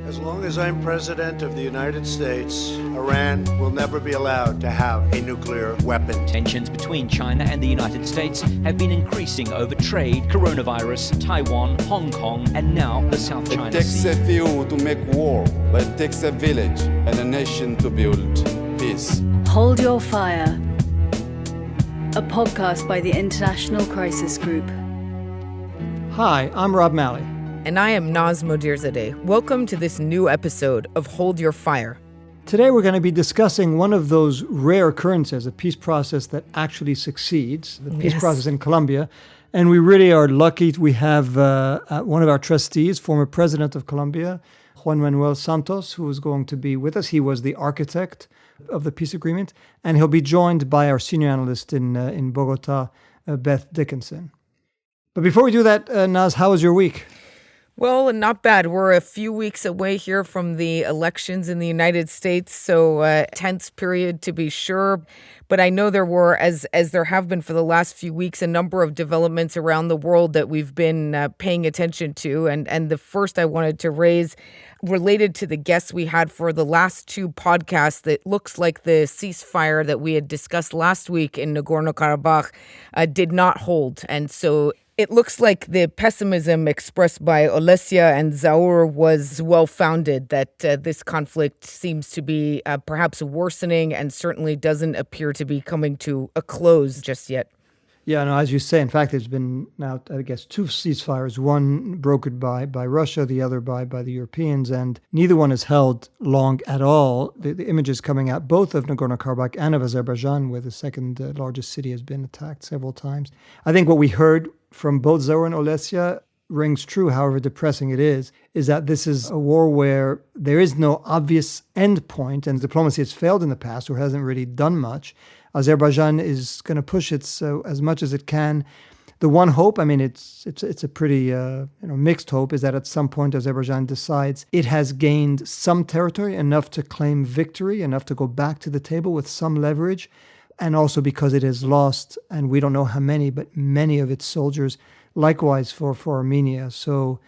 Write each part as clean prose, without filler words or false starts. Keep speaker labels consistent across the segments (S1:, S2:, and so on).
S1: As long as I'm president of the United States, Iran will never be allowed to have a nuclear weapon.
S2: Tensions between China and the United States have been increasing over trade, coronavirus, Taiwan, Hong Kong, and now the South China Sea.
S3: It takes a few to make war, but it takes a village and a nation to build peace.
S4: Hold Your Fire, a podcast by the International Crisis Group.
S5: Hi, I'm Rob Malley.
S6: And I am Naz Modirzadeh. Welcome to this new episode of Hold Your Fire.
S5: Today we're going to be discussing one of those rare occurrences, a peace process that actually succeeds, the peace process in Colombia. And we really are lucky. We have one of our trustees, former president of Colombia, Juan Manuel Santos, who is going to be with us. He was the architect of the peace agreement. And he'll be joined by our senior analyst in Bogota, Beth Dickinson. But before we do that, Naz, how was your week?
S6: Well, not bad. We're a few weeks away here from the elections in the United States, so tense period to be sure. But I know there were, as there have been for the last few weeks, a number of developments around the world that we've been paying attention to. And the first I wanted to raise related to the guests we had for the last two podcasts. That looks like the ceasefire that we had discussed last week in Nagorno-Karabakh did not hold. And so it looks like the pessimism expressed by Olesya and Zaur was well-founded, that this conflict seems to be perhaps worsening and certainly doesn't appear to be coming to a close just yet.
S5: Yeah, no, as you say, in fact, there's been now, I guess, two ceasefires, one brokered by Russia, the other by the Europeans, and neither one has held long at all. The images coming out both of Nagorno-Karabakh and of Azerbaijan, where the second largest city has been attacked several times. I think what we heard from both Zaur and Olesya rings true, however depressing it is that this is a war where there is no obvious end point, and diplomacy has failed in the past or hasn't really done much. Azerbaijan is going to push it as much as it can. The one hope, I mean, it's a pretty mixed hope, is that at some point Azerbaijan decides it has gained some territory, enough to claim victory, enough to go back to the table with some leverage, and also because it has lost, and we don't know how many, but many of its soldiers, likewise for Armenia. So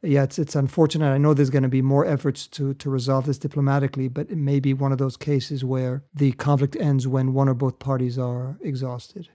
S5: yeah, it's unfortunate. I know there's going to be more efforts to resolve this diplomatically, but it may be one of those cases where the conflict ends when one or both parties are exhausted.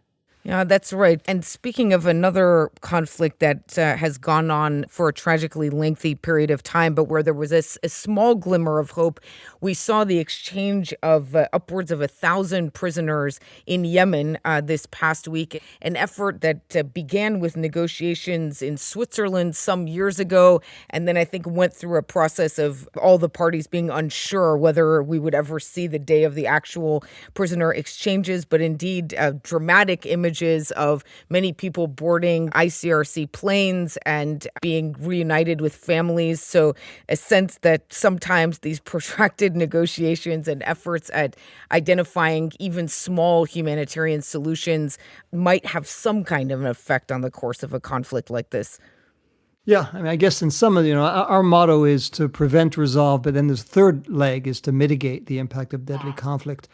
S6: Yeah, that's right. And speaking of another conflict that has gone on for a tragically lengthy period of time, but where there was a small glimmer of hope, we saw the exchange of upwards of 1,000 prisoners in Yemen this past week, an effort that began with negotiations in Switzerland some years ago, and then I think went through a process of all the parties being unsure whether we would ever see the day of the actual prisoner exchanges, but indeed dramatic images of many people boarding ICRC planes and being reunited with families. So a sense that sometimes these protracted negotiations and efforts at identifying even small humanitarian solutions might have some kind of an effect on the course of a conflict like this.
S5: Yeah, I mean, I guess in some of, our motto is to prevent, resolve, but then this third leg is to mitigate the impact of deadly conflict.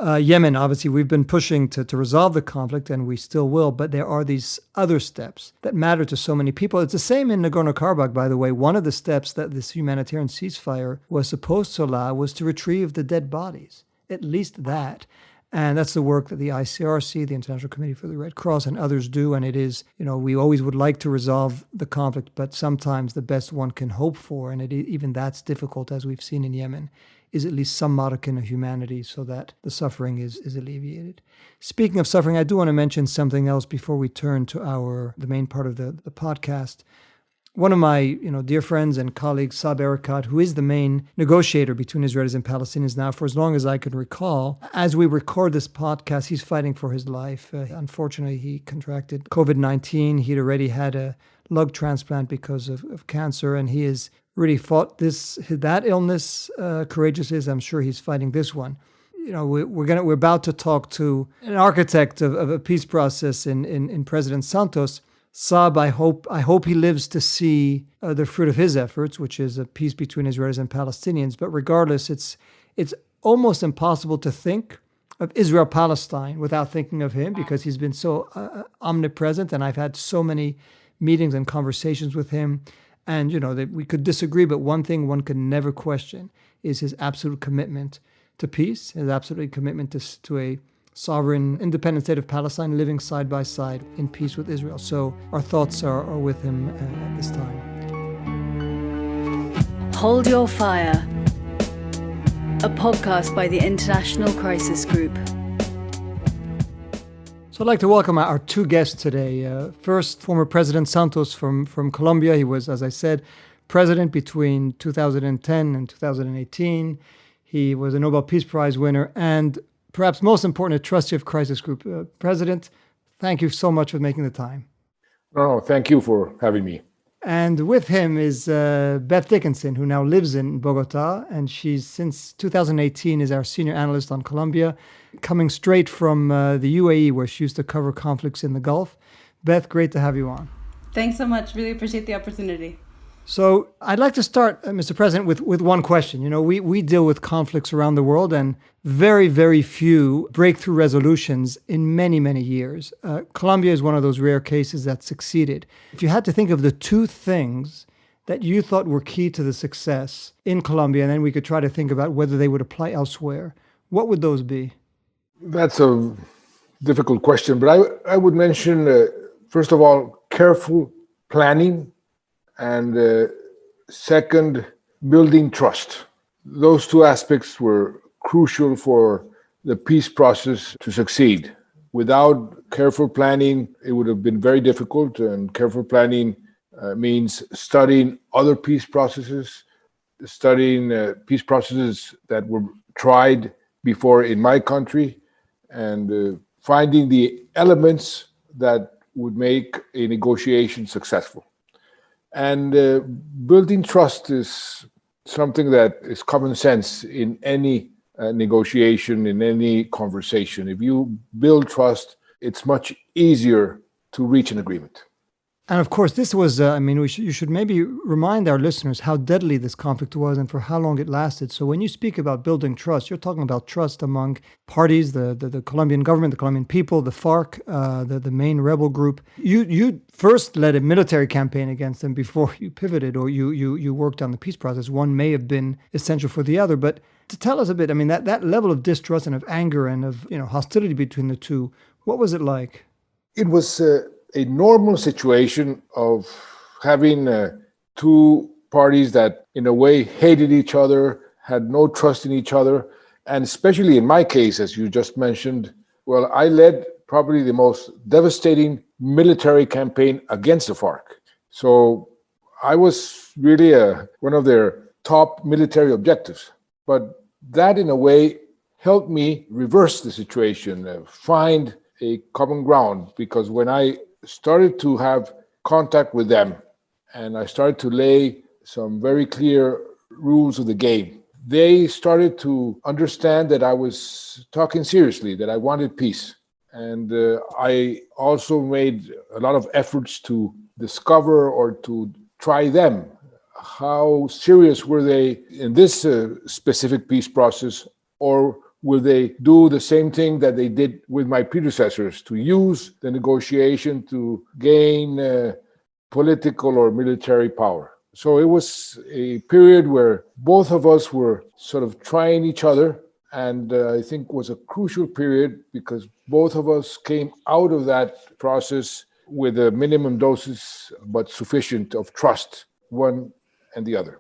S5: Yemen, obviously, we've been pushing to resolve the conflict, and we still will, but there are these other steps that matter to so many people. It's the same in Nagorno-Karabakh, by the way. One of the steps that this humanitarian ceasefire was supposed to allow was to retrieve the dead bodies, at least that. And that's the work that the ICRC, the International Committee for the Red Cross, and others do. And it is, we always would like to resolve the conflict, but sometimes the best one can hope for, and even that's difficult, as we've seen in Yemen, is at least some modicum of humanity so that the suffering is alleviated. Speaking of suffering, I do want to mention something else before we turn to the main part of the podcast. One of my dear friends and colleagues, Saeb Erekat, who is the main negotiator between Israelis and Palestinians now for as long as I can recall, as we record this podcast, he's fighting for his life. Unfortunately, he contracted COVID-19. He'd already had a lung transplant because of cancer, and he has really fought that illness courageously, as I'm sure he's fighting this one. We're about to talk to an architect of a peace process in President Santos. Saeb, I hope he lives to see the fruit of his efforts, which is a peace between Israelis and Palestinians. But regardless, it's almost impossible to think of Israel-Palestine without thinking of him, because he's been so omnipresent, and I've had so many meetings and conversations with him. And, we could disagree, but one thing one could never question is his absolute commitment to peace, his absolute commitment to a sovereign, independent state of Palestine living side by side in peace with Israel. So our thoughts are with him at this time.
S4: Hold Your Fire, a podcast by the International Crisis Group.
S5: So I'd like to welcome our two guests today. First, former President Santos from Colombia. He was, as I said, president between 2010 and 2018. He was a Nobel Peace Prize winner and, perhaps most important, a trustee of Crisis Group. President, thank you so much for making the time.
S7: Oh, thank you for having me.
S5: And with him is Beth Dickinson, who now lives in Bogota, and she's since 2018 is our senior analyst on Colombia, coming straight from the UAE, where she used to cover conflicts in the Gulf. Beth, great to have you on.
S8: Thanks so much. Really appreciate the opportunity.
S5: So I'd like to start, Mr. President, with one question. We deal with conflicts around the world and very, very few breakthrough resolutions in many, many years. Colombia is one of those rare cases that succeeded. If you had to think of the two things that you thought were key to the success in Colombia, and then we could try to think about whether they would apply elsewhere, what would those be?
S7: That's a difficult question, but I would mention, first of all, careful planning, and second, building trust. Those two aspects were crucial for the peace process to succeed. Without careful planning, it would have been very difficult, and careful planning means studying other peace processes, studying peace processes that were tried before in my country, and finding the elements that would make a negotiation successful. And building trust is something that is common sense in any negotiation, in any conversation. If you build trust, it's much easier to reach an agreement.
S5: And of course, this was, you should maybe remind our listeners how deadly this conflict was and for how long it lasted. So when you speak about building trust, you're talking about trust among parties, the Colombian government, the Colombian people, the FARC, the main rebel group. You first led a military campaign against them before you pivoted, or you worked on the peace process. One may have been essential for the other. But to tell us a bit, that level of distrust and of anger and of hostility between the two, what was it like?
S7: It was a normal situation of having two parties that in a way hated each other, had no trust in each other. And especially in my case, as you just mentioned, well, I led probably the most devastating military campaign against the FARC. So I was really one of their top military objectives. But that in a way helped me reverse the situation, find a common ground, because when I started to have contact with them and I started to lay some very clear rules of the game, they started to understand that I was talking seriously, that I wanted peace. And I also made a lot of efforts to discover or to try them. How serious were they in this specific peace process, or will they do the same thing that they did with my predecessors, to use the negotiation to gain political or military power? So it was a period where both of us were sort of trying each other, and I think was a crucial period because both of us came out of that process with a minimum doses, but sufficient of trust, one and the other.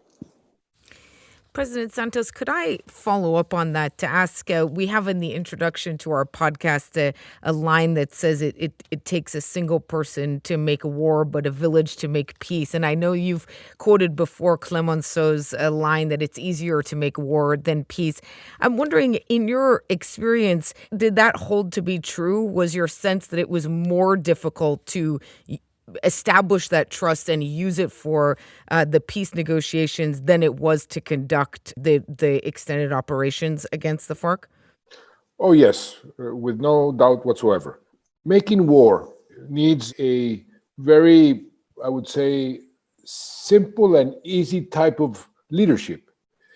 S6: President Santos, could I follow up on that to ask, we have in the introduction to our podcast a line that says it takes a single person to make a war, but a village to make peace. And I know you've quoted before Clemenceau's line that it's easier to make war than peace. I'm wondering, in your experience, did that hold to be true? Was your sense that it was more difficult to establish that trust and use it for the peace negotiations than it was to conduct the extended operations against the FARC?
S7: Oh, yes, with no doubt whatsoever. Making war needs a very, I would say, simple and easy type of leadership.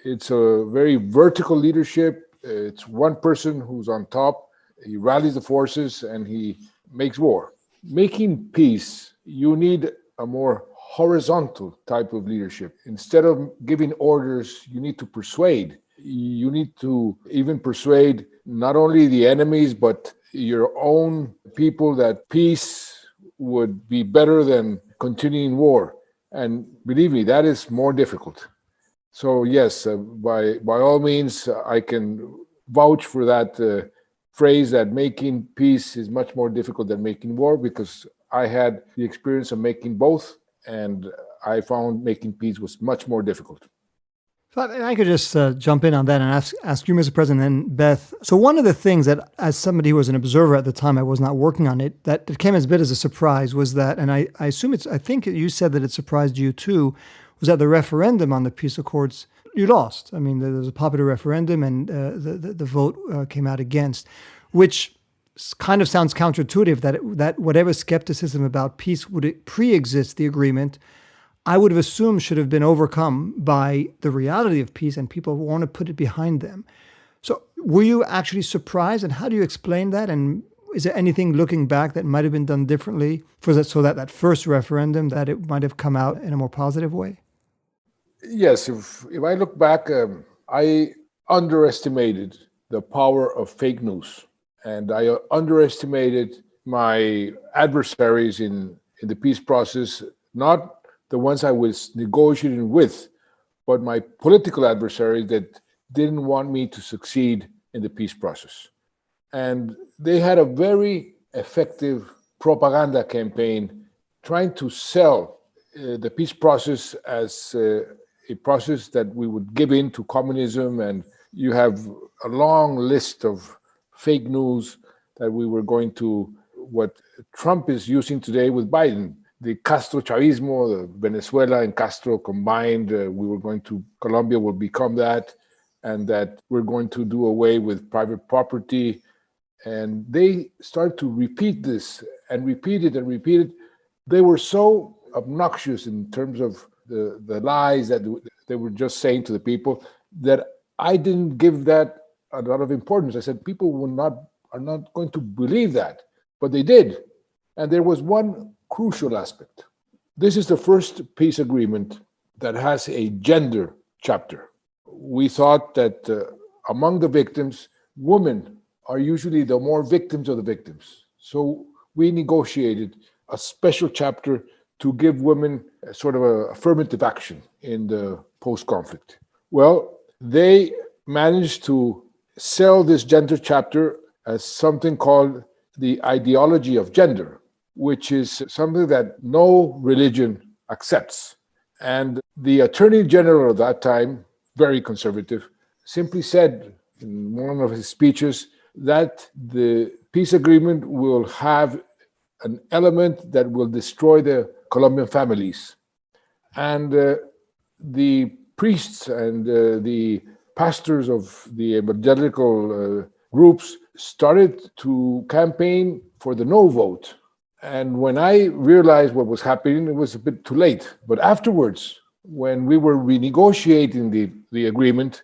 S7: It's a very vertical leadership. It's one person who's on top. He rallies the forces and he makes war. Making peace, you need a more horizontal type of leadership. Instead of giving orders, you need to persuade. You need to even persuade not only the enemies, but your own people that peace would be better than continuing war. And believe me, that is more difficult. So yes, by all means, I can vouch for that phrase that making peace is much more difficult than making war, because I had the experience of making both, and I found making peace was much more difficult.
S5: So I could just jump in on that and ask you, Mr. President, and Beth. So one of the things that, as somebody who was an observer at the time, I was not working on it, that it came as a bit as a surprise was that, and I assume I think you said that it surprised you too, was that the referendum on the peace accords, you lost. I mean, there was a popular referendum, and the vote came out against, which kind of sounds counterintuitive, that whatever skepticism about peace would pre-exist the agreement, I would have assumed should have been overcome by the reality of peace, and people want to put it behind them. So were you actually surprised, and how do you explain that? And is there anything looking back that might have been done differently so that first referendum, that it might have come out in a more positive way?
S7: Yes, if I look back, I underestimated the power of fake news, and I underestimated my adversaries in the peace process, not the ones I was negotiating with, but my political adversaries that didn't want me to succeed in the peace process. And they had a very effective propaganda campaign trying to sell the peace process as a process that we would give in to communism, and you have a long list of fake news that we were going to, what Trump is using today with Biden, the Castro Chavismo, the Venezuela and Castro combined, we were going to, Colombia will become that, and that we're going to do away with private property. And they started to repeat this and repeat it and repeat it. They were so obnoxious in terms of the lies that they were just saying to the people, that I didn't give that a lot of importance. I said, people are not going to believe that, but they did. And there was one crucial aspect. This is the first peace agreement that has a gender chapter. We thought that among the victims, women are usually the more victims of the victims. So we negotiated a special chapter to give women a sort of a affirmative action in the post-conflict. Well, they managed to sell this gender chapter as something called the ideology of gender, which is something that no religion accepts. And the Attorney General of that time, very conservative, simply said in one of his speeches that the peace agreement will have an element that will destroy the Colombian families. And the priests and the pastors of the evangelical groups started to campaign for the no vote. And when I realized what was happening, it was a bit too late. But afterwards, when we were renegotiating the agreement,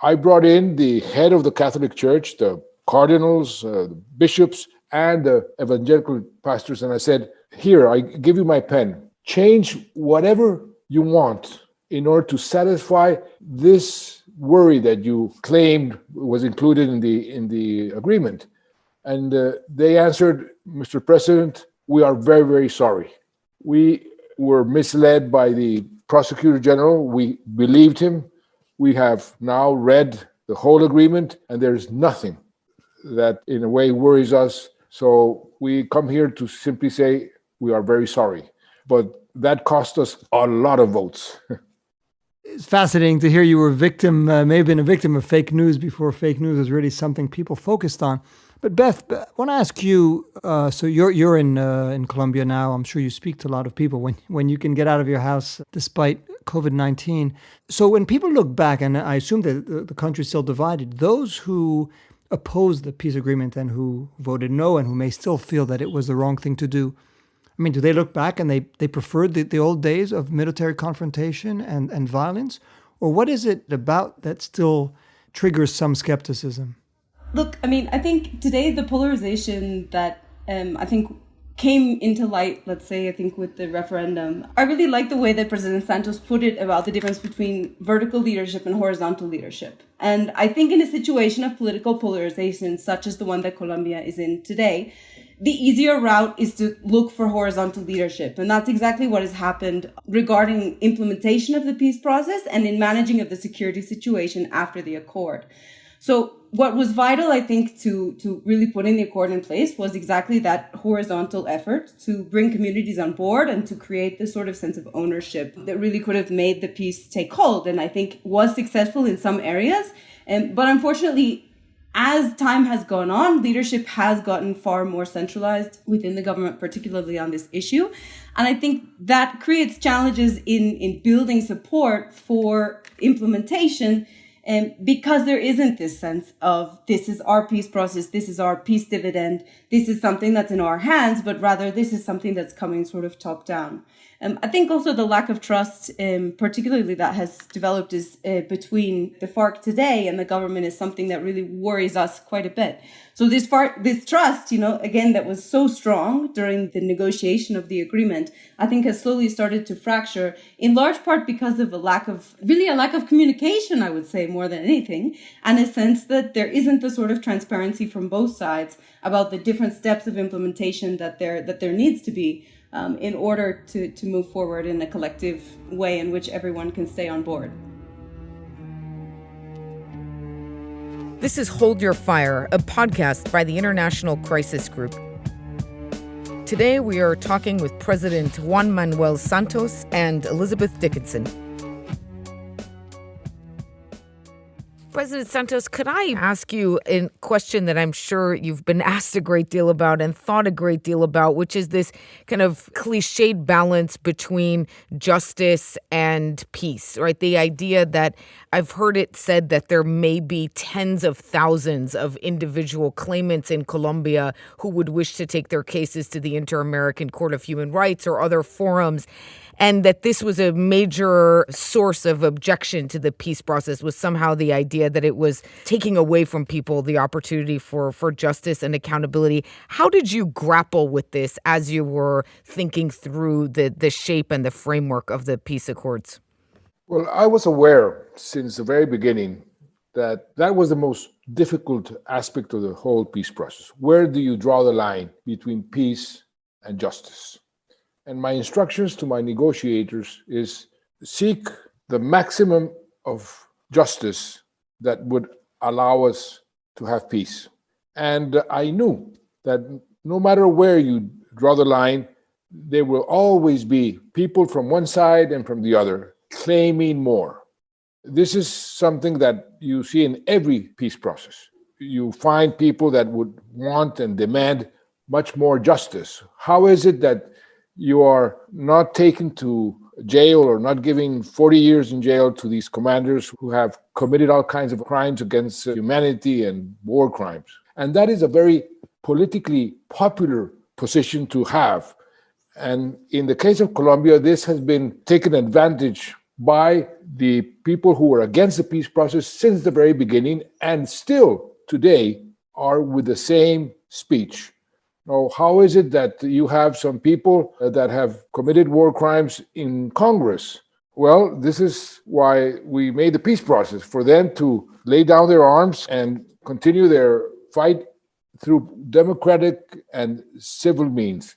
S7: I brought in the head of the Catholic Church, the cardinals, the bishops, and the evangelical pastors, and I said, here, I give you my pen. Change whatever you want in order to satisfy this worry that you claimed was included in the agreement. And they answered, Mr. President, we are very, very sorry. We were misled by the prosecutor general. We believed him. We have now read the whole agreement, and there's nothing that in a way worries us. So we come here to simply say we are very sorry. But that cost us a lot of votes.
S5: It's fascinating to hear you were a victim, may have been a victim of fake news before fake news was really something people focused on. But Beth, I want to ask you, so you're in Colombia now. I'm sure you speak to a lot of people when you can get out of your house despite COVID-19. So when people look back, and I assume that the country's still divided, those who opposed the peace agreement and who voted no and who may still feel that it was the wrong thing to do, I mean, do they look back and they preferred the old days of military confrontation and violence? Or what is it about that still triggers some skepticism?
S8: Look, I mean, I think today the polarization that I think came into light, let's say, I think with the referendum. I really like the way that President Santos put it about the difference between vertical leadership and horizontal leadership. And I think in a situation of political polarization, such as the one that Colombia is in today, the easier route is to look for horizontal leadership. And that's exactly what has happened regarding implementation of the peace process and in managing of the security situation after the accord. So what was vital, I think, to really putting the accord in place was exactly that horizontal effort to bring communities on board and to create this sort of sense of ownership that really could have made the peace take hold, and I think was successful in some areas. But unfortunately, as time has gone on, leadership has gotten far more centralized within the government, particularly on this issue. And I think that creates challenges in building support for implementation, because there isn't this sense of this is our peace process, this is our peace dividend, this is something that's in our hands, but rather this is something that's coming sort of top down. I think also the lack of trust, particularly that has developed is between the FARC today and the government, is something that really worries us quite a bit. So this trust, again, that was so strong during the negotiation of the agreement, I think has slowly started to fracture, in large part because of a lack of communication, I would say, more than anything, and a sense that there isn't the sort of transparency from both sides about the different steps of implementation that there needs to be in order to move forward in a collective way in which everyone can stay on board.
S6: This is Hold Your Fire, a podcast by the International Crisis Group. Today we are talking with President Juan Manuel Santos and Elizabeth Dickinson. President Santos, could I ask you a question that I'm sure you've been asked a great deal about and thought a great deal about, which is this kind of cliched balance between justice and peace, right? The idea that I've heard it said that there may be tens of thousands of individual claimants in Colombia who would wish to take their cases to the Inter-American Court of Human Rights or other forums, and that this was a major source of objection to the peace process, was somehow the idea that it was taking away from people the opportunity for justice and accountability. How did you grapple with this as you were thinking through the shape and the framework of the peace accords?
S7: Well, I was aware since the very beginning that was the most difficult aspect of the whole peace process. Where do you draw the line between peace and justice? And my instructions to my negotiators is seek the maximum of justice that would allow us to have peace. And I knew that no matter where you draw the line, there will always be people from one side and from the other claiming more. This is something that you see in every peace process. You find people that would want and demand much more justice. How is it that you are not taken to jail or not giving 40 years in jail to these commanders who have committed all kinds of crimes against humanity and war crimes? And that is a very politically popular position to have. And in the case of Colombia, this has been taken advantage by the people who were against the peace process since the very beginning and still today are with the same speech. Now, how is it that you have some people that have committed war crimes in Congress? Well, this is why we made the peace process, for them to lay down their arms and continue their fight through democratic and civil means.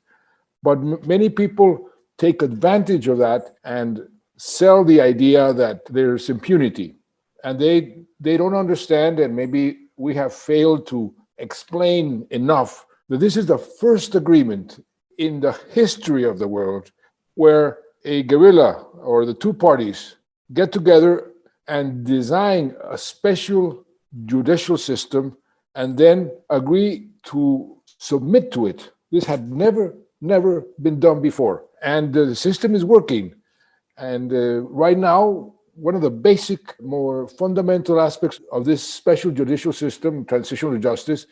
S7: But many people take advantage of that and sell the idea that there's impunity. And they don't understand, and maybe we have failed to explain enough, that this is the first agreement in the history of the world where a guerrilla or the two parties get together and design a special judicial system and then agree to submit to it. This had never been done before. And the system is working. And right now, one of the basic, more fundamental aspects of this special judicial system, transitional justice,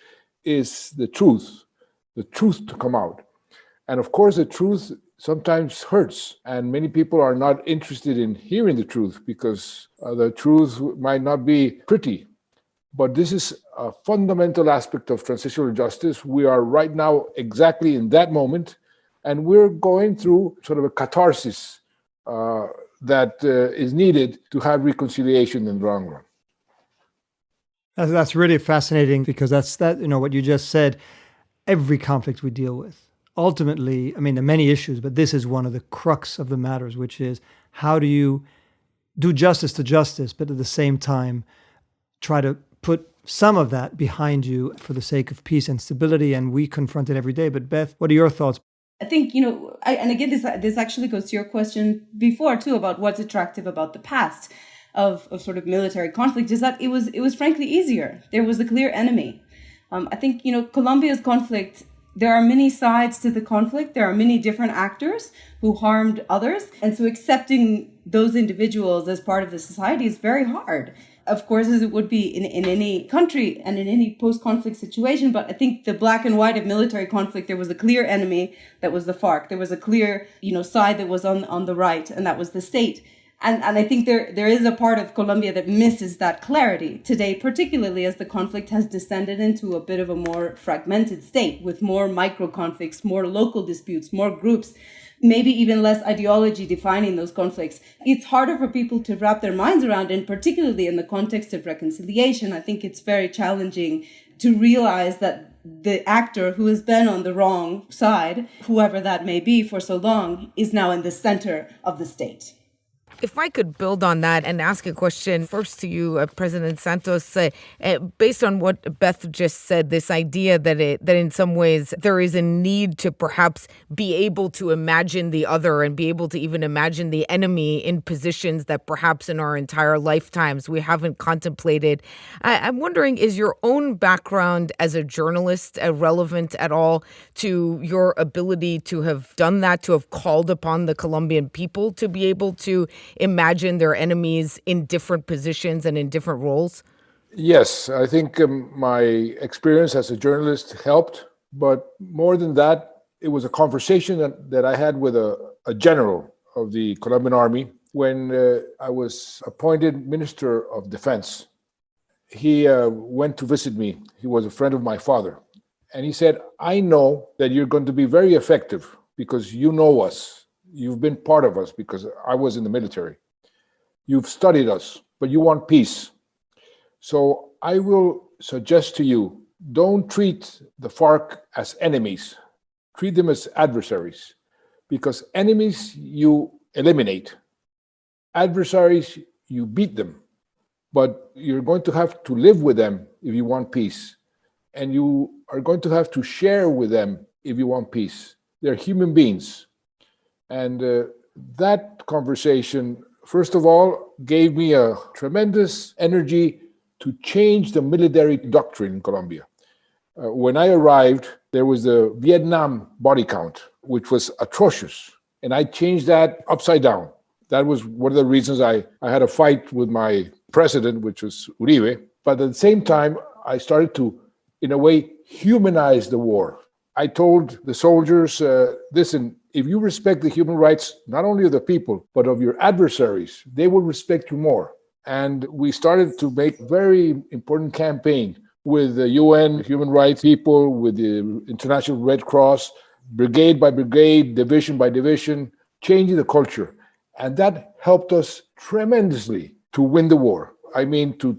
S7: is the truth to come out. And of course, the truth sometimes hurts, and many people are not interested in hearing the truth because the truth might not be pretty. But this is a fundamental aspect of transitional justice. We are right now exactly in that moment, and we're going through sort of a catharsis that is needed to have reconciliation in the long run.
S5: That's really fascinating, because that's what you just said. Every conflict we deal with, ultimately, I mean, there are many issues, but this is one of the crux of the matters, which is how do you do justice to justice, but at the same time try to put some of that behind you for the sake of peace and stability. And we confront it every day. But Beth, what are your thoughts?
S8: I think, and again, this actually goes to your question before too, about what's attractive about the past of sort of military conflict, is that it was frankly easier. There was a clear enemy. I think, Colombia's conflict, there are many sides to the conflict. There are many different actors who harmed others. And so accepting those individuals as part of the society is very hard. Of course, as it would be in any country and in any post-conflict situation. But I think the black and white of military conflict, there was a clear enemy, that was the FARC. There was a clear, side that was on the right, and that was the state. And I think there is a part of Colombia that misses that clarity today, particularly as the conflict has descended into a bit of a more fragmented state with more micro conflicts, more local disputes, more groups, maybe even less ideology defining those conflicts. It's harder for people to wrap their minds around, and particularly in the context of reconciliation. I think it's very challenging to realize that the actor who has been on the wrong side, whoever that may be for so long, is now in the center of the state.
S6: If I could build on that and ask a question first to you, President Santos, based on what Beth just said, this idea that in some ways there is a need to perhaps be able to imagine the other and be able to even imagine the enemy in positions that perhaps in our entire lifetimes we haven't contemplated. I'm wondering, is your own background as a journalist relevant at all to your ability to have done that, to have called upon the Colombian people to be able to imagine their enemies in different positions and in different roles?
S7: Yes, I think my experience as a journalist helped. But more than that, it was a conversation that I had with a general of the Colombian army when I was appointed Minister of Defense. He went to visit me. He was a friend of my father. And he said, I know that you're going to be very effective because you know us. You've been part of us because I was in the military. You've studied us, but you want peace. So I will suggest to you, don't treat the FARC as enemies. Treat them as adversaries, because enemies you eliminate. Adversaries, you beat them. But you're going to have to live with them if you want peace. And you are going to have to share with them if you want peace. They're human beings. And that conversation, first of all, gave me a tremendous energy to change the military doctrine in Colombia. When I arrived, there was the Vietnam body count, which was atrocious. And I changed that upside down. That was one of the reasons I had a fight with my president, which was Uribe. But at the same time, I started to, in a way, humanize the war. I told the soldiers, listen, if you respect the human rights, not only of the people, but of your adversaries, they will respect you more. And we started to make very important campaign with the UN human rights people, with the International Red Cross, brigade by brigade, division by division, changing the culture. And that helped us tremendously to win the war. I mean, to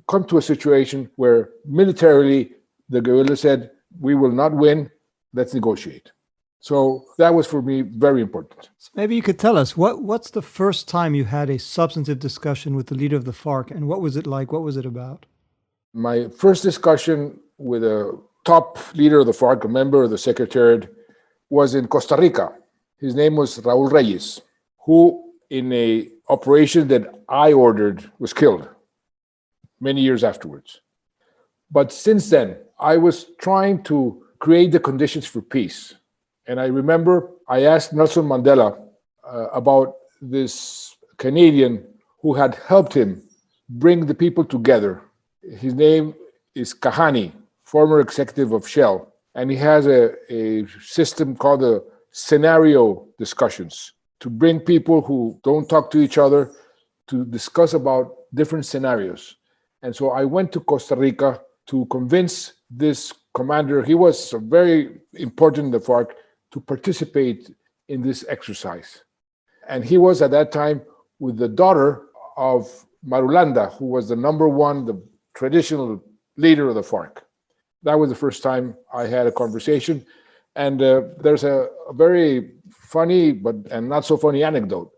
S7: come to a situation where militarily the guerrilla said, we will not win, let's negotiate. So that was for me very important.
S5: So maybe you could tell us, what's the first time you had a substantive discussion with the leader of the FARC, and what was it like? What was it about?
S7: My first discussion with a top leader of the FARC, a member of the Secretariat, was in Costa Rica. His name was Raúl Reyes, who in a operation that I ordered was killed many years afterwards. But since then, I was trying to create the conditions for peace. And I remember I asked Nelson Mandela about this Canadian who had helped him bring the people together. His name is Kahani, former executive of Shell. And he has a system called the scenario discussions to bring people who don't talk to each other to discuss about different scenarios. And so I went to Costa Rica to convince this commander, he was very important in the FARC, to participate in this exercise. And he was at that time with the daughter of Marulanda, who was the number one, the traditional leader of the FARC. That was the first time I had a conversation. And there's a very funny and not so funny anecdote.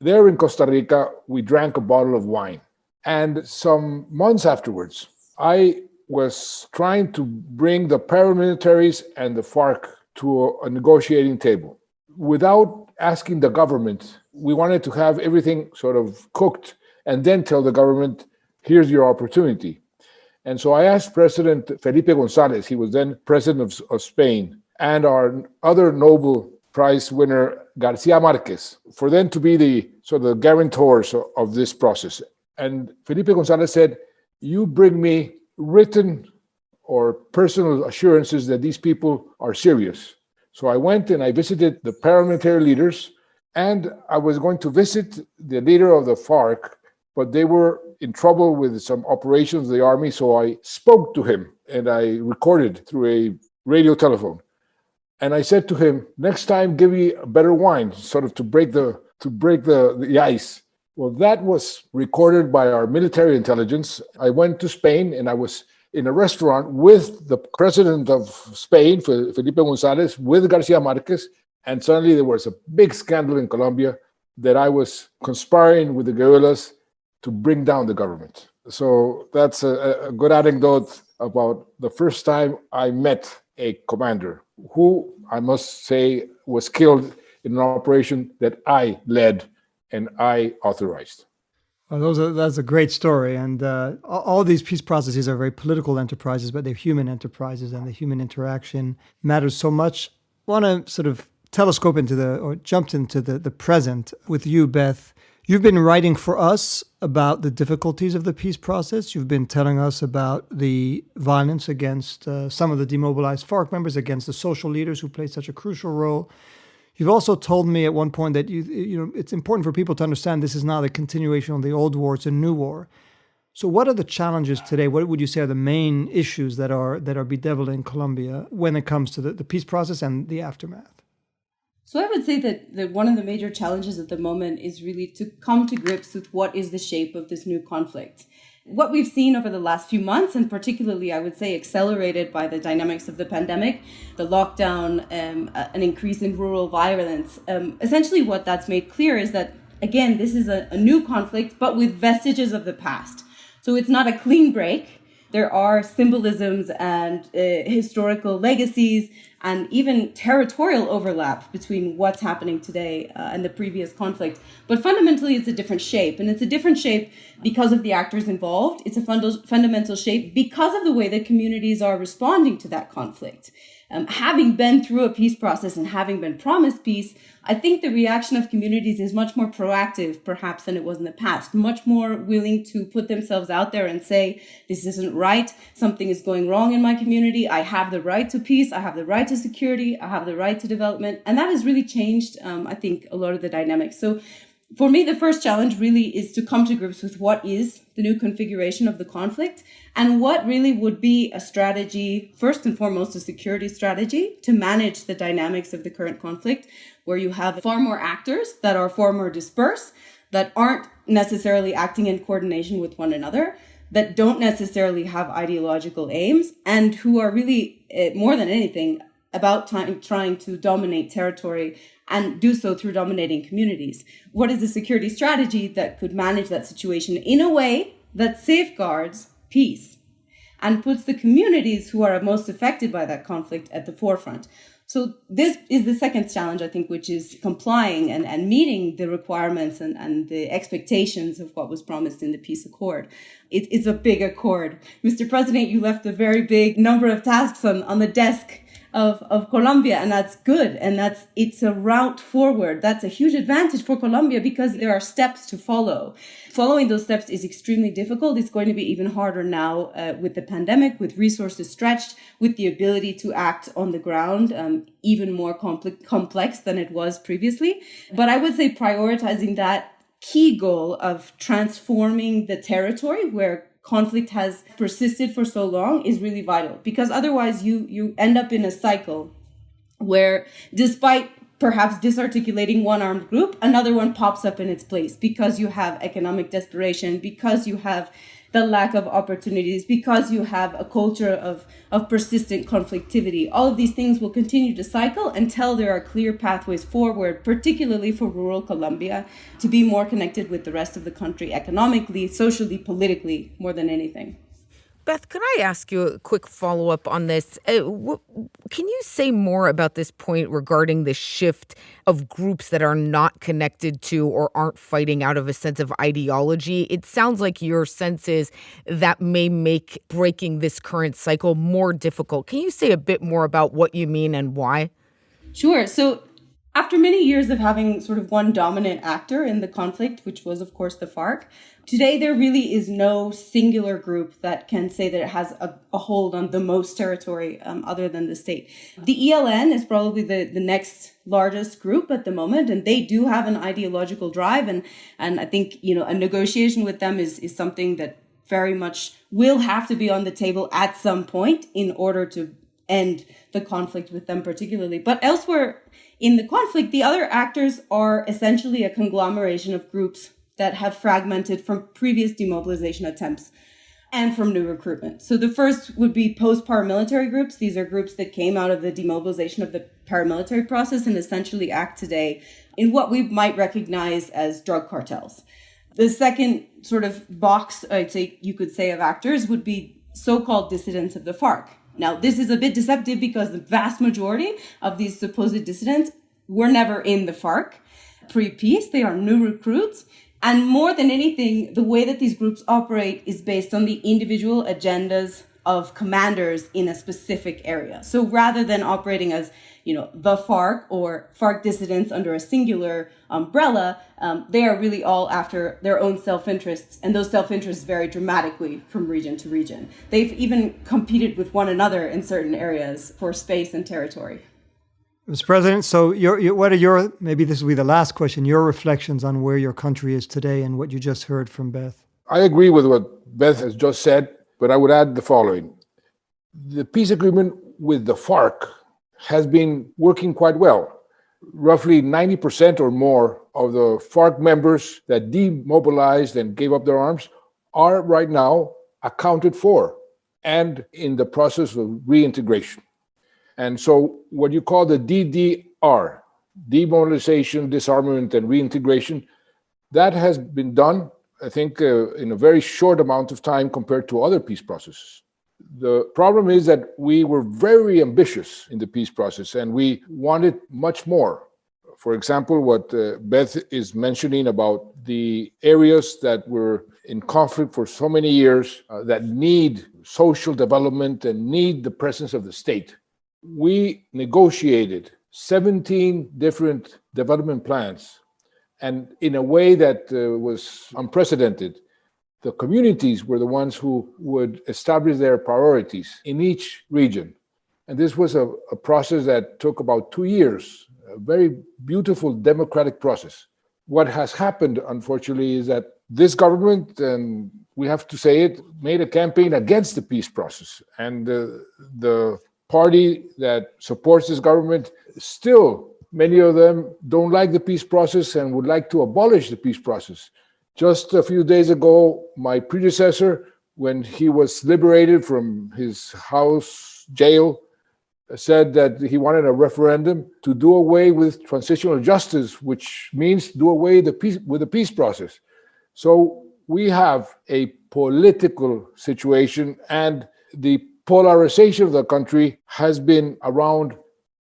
S7: There in Costa Rica, we drank a bottle of wine. And some months afterwards, I was trying to bring the paramilitaries and the FARC to a negotiating table. Without asking the government, we wanted to have everything sort of cooked and then tell the government, here's your opportunity. And so I asked President Felipe González, he was then president of Spain, and our other Nobel Prize winner, Garcia Marquez, for them to be the sort of guarantors of this process. And Felipe González said, you bring me written or personal assurances that these people are serious. So I went and I visited the paramilitary leaders, and I was going to visit the leader of the FARC, but they were in trouble with some operations of the army. So I spoke to him and I recorded through a radio telephone. And I said to him, next time, give me a better wine, sort of to break the ice. Well, that was recorded by our military intelligence. I went to Spain and I was in a restaurant with the president of Spain, Felipe González, with Garcia Marquez. And suddenly there was a big scandal in Colombia that I was conspiring with the guerrillas to bring down the government. So that's a good anecdote about the first time I met a commander who, I must say, was killed in an operation that I led and I authorized.
S5: Well, that's a great story. And all these peace processes are very political enterprises, but they're human enterprises, and the human interaction matters so much. I want to sort of telescope jump into the present with you, Beth. You've been writing for us about the difficulties of the peace process. You've been telling us about the violence against some of the demobilized FARC members, against the social leaders who played such a crucial role. You've also told me at one point that it's important for people to understand this is not a continuation of the old war, it's a new war. So what are the challenges today? What would you say are the main issues that are bedeviling Colombia when it comes to the peace process and the aftermath?
S8: So I would say that one of the major challenges at the moment is really to come to grips with what is the shape of this new conflict. What we've seen over the last few months, and particularly, I would say, accelerated by the dynamics of the pandemic, the lockdown, an increase in rural violence, essentially what that's made clear is that, again, this is a new conflict, but with vestiges of the past. So it's not a clean break. There are symbolisms and historical legacies and even territorial overlap between what's happening today and the previous conflict. But fundamentally, it's a different shape. And it's a different shape because of the actors involved. It's a fundamental shape because of the way that communities are responding to that conflict. Having been through a peace process and having been promised peace, I think the reaction of communities is much more proactive, perhaps, than it was in the past, much more willing to put themselves out there and say, this isn't right, something is going wrong in my community, I have the right to peace, I have the right to security, I have the right to development. And that has really changed, I think, a lot of the dynamics. So for me, the first challenge really is to come to grips with what is the new configuration of the conflict and what really would be a strategy, first and foremost, a security strategy to manage the dynamics of the current conflict, where you have far more actors that are far more dispersed, that aren't necessarily acting in coordination with one another, that don't necessarily have ideological aims, and who are really, more than anything, about trying to dominate territory and do so through dominating communities. What is the security strategy that could manage that situation in a way that safeguards peace and puts the communities who are most affected by that conflict at the forefront? So this is the second challenge, I think, which is complying and meeting the requirements and the expectations of what was promised in the peace accord. It's a big accord. Mr. President, you left a very big number of tasks on the desk of Colombia, and that's good. And it's a route forward. That's a huge advantage for Colombia because there are steps to follow. Following those steps is extremely difficult. It's going to be even harder now with the pandemic, with resources stretched, with the ability to act on the ground, even more complex than it was previously. But I would say prioritizing that key goal of transforming the territory where conflict has persisted for so long is really vital, because otherwise you end up in a cycle where, despite perhaps disarticulating one armed group, another one pops up in its place, because you have economic desperation, because you have the lack of opportunities, because you have a culture of persistent conflictivity. All of these things will continue to cycle until there are clear pathways forward, particularly for rural Colombia, to be more connected with the rest of the country economically, socially, politically, more than anything.
S6: Beth, could I ask you a quick follow-up on this? Can you say more about this point regarding the shift of groups that are not connected to or aren't fighting out of a sense of ideology? It sounds like your sense is that may make breaking this current cycle more difficult. Can you say a bit more about what you mean and why?
S8: Sure. So after many years of having sort of one dominant actor in the conflict, which was, of course, the FARC, today there really is no singular group that can say that it has a hold on the most territory other than the state. The ELN is probably the next largest group at the moment, and they do have an ideological drive. And I think, a negotiation with them is something that very much will have to be on the table at some point in order to end the conflict with them particularly. But elsewhere in the conflict, the other actors are essentially a conglomeration of groups that have fragmented from previous demobilization attempts and from new recruitment. So the first would be post-paramilitary groups. These are groups that came out of the demobilization of the paramilitary process and essentially act today in what we might recognize as drug cartels. The second sort of box, you could say, of actors would be so-called dissidents of the FARC. Now, this is a bit deceptive because the vast majority of these supposed dissidents were never in the FARC pre-peace. They are new recruits. And more than anything, the way that these groups operate is based on the individual agendas of commanders in a specific area. So rather than operating as, the FARC or FARC dissidents under a singular umbrella, they are really all after their own self-interests, and those self-interests vary dramatically from region to region. They've even competed with one another in certain areas for space and territory.
S5: Mr. President, so what are your, maybe this will be the last question, your reflections on where your country is today and what you just heard from Beth?
S7: I agree with what Beth has just said, but I would add the following. The peace agreement with the FARC has been working quite well. Roughly 90% or more of the FARC members that demobilized and gave up their arms are right now accounted for and in the process of reintegration. And so what you call the DDR, demobilization, disarmament, and reintegration, that has been done, I think, in a very short amount of time compared to other peace processes. The problem is that we were very ambitious in the peace process and we wanted much more. For example, what Beth is mentioning about the areas that were in conflict for so many years that need social development and need the presence of the state. We negotiated 17 different development plans, and in a way that was unprecedented. The communities were the ones who would establish their priorities in each region. And this was a process that took about 2 years, a very beautiful democratic process. What has happened, unfortunately, is that this government, and we have to say it, made a campaign against the peace process. And the party that supports this government, still, many of them don't like the peace process and would like to abolish the peace process. Just a few days ago, my predecessor, when he was liberated from his house jail, said that he wanted a referendum to do away with transitional justice, which means do away with the peace process. So we have a political situation, and the polarization of the country has been around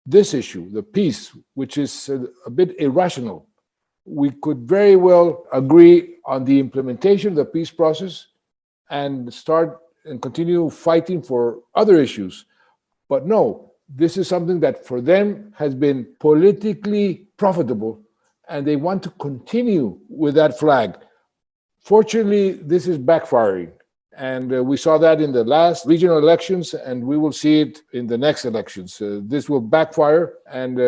S7: this issue, the peace, which is a bit irrational. We could very well agree on the implementation of the peace process and start and continue fighting for other issues. But no, this is something that for them has been politically profitable, and they want to continue with that flag. Fortunately, this is backfiring. And we saw that in the last regional elections, and we will see it in the next elections. This will backfire, and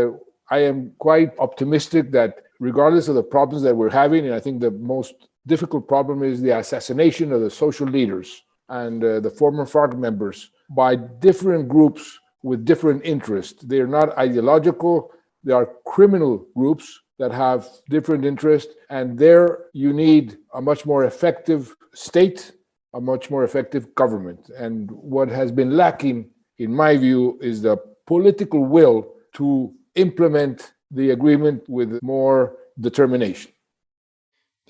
S7: I am quite optimistic that regardless of the problems that we're having, and I think the most difficult problem is the assassination of the social leaders. and the former FARC members by different groups with different interests. They are not ideological, they are criminal groups that have different interests, and there you need a much more effective state, a much more effective government. And what has been lacking, in my view, is the political will to implement the agreement with more determination.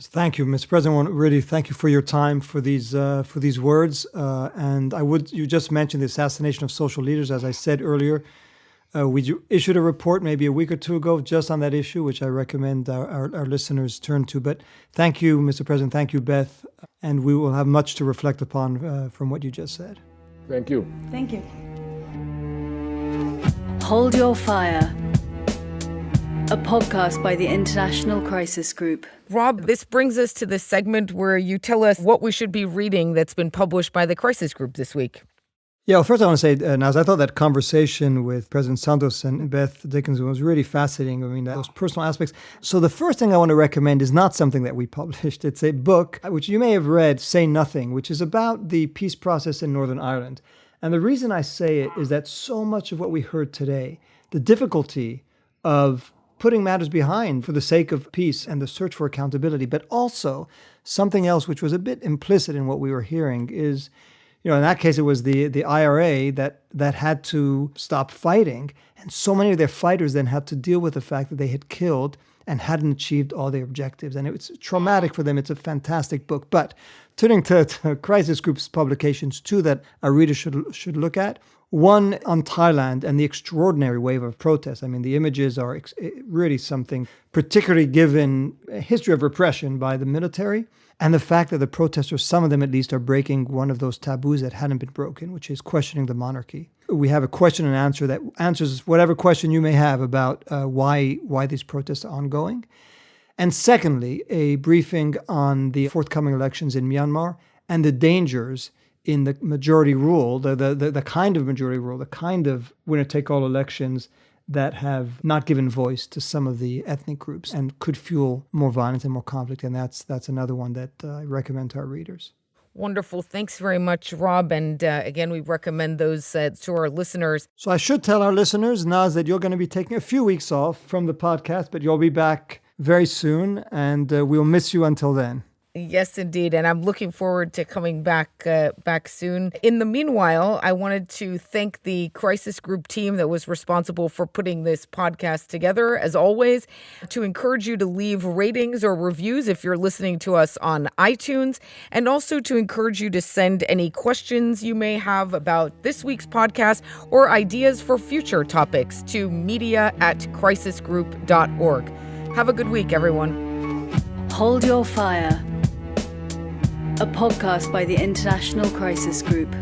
S5: Thank you, Mr. President. I want to really thank you for your time, for these words. And you just mentioned the assassination of social leaders. As I said earlier, we issued a report maybe a week or two ago just on that issue, which I recommend our listeners turn to. But thank you, Mr. President. Thank you, Beth. And we will have much to reflect upon from what you just said.
S7: Thank you.
S8: Thank you.
S4: Hold Your Fire, a podcast by the International Crisis Group.
S6: Rob, this brings us to this segment where you tell us what we should be reading that's been published by the Crisis Group this week.
S5: Yeah, well, first I want to say, Naz, I thought that conversation with President Santos and Beth Dickinson was really fascinating. I mean, those personal aspects. So the first thing I want to recommend is not something that we published. It's a book, which you may have read, Say Nothing, which is about the peace process in Northern Ireland. And the reason I say it is that so much of what we heard today, the difficulty of putting matters behind for the sake of peace and the search for accountability, but also something else which was a bit implicit in what we were hearing is, in that case, it was the IRA that had to stop fighting. And so many of their fighters then had to deal with the fact that they had killed and hadn't achieved all their objectives. And it was traumatic for them. It's a fantastic book. But turning to Crisis Group's publications, two that our readers should look at. One on Thailand and the extraordinary wave of protests. I mean, the images are really something, particularly given a history of repression by the military and the fact that the protesters, some of them at least, are breaking one of those taboos that hadn't been broken, which is questioning the monarchy. We have a question and answer that answers whatever question you may have about why these protests are ongoing. And secondly, a briefing on the forthcoming elections in Myanmar and the dangers in the majority rule, the kind of majority rule, the kind of winner-take-all elections that have not given voice to some of the ethnic groups and could fuel more violence and more conflict. And that's another one that I recommend to our readers.
S6: Wonderful. Thanks very much, Rob. And again, we recommend those to our listeners.
S5: So I should tell our listeners, Naz, that you're going to be taking a few weeks off from the podcast, but you'll be back very soon, and we'll miss you until then.
S6: Yes, indeed. And I'm looking forward to coming back soon. In the meanwhile, I wanted to thank the Crisis Group team that was responsible for putting this podcast together, as always, to encourage you to leave ratings or reviews if you're listening to us on iTunes, and also to encourage you to send any questions you may have about this week's podcast or ideas for future topics to media@crisisgroup.org. Have a good week, everyone.
S4: Hold Your Fire, a podcast by the International Crisis Group.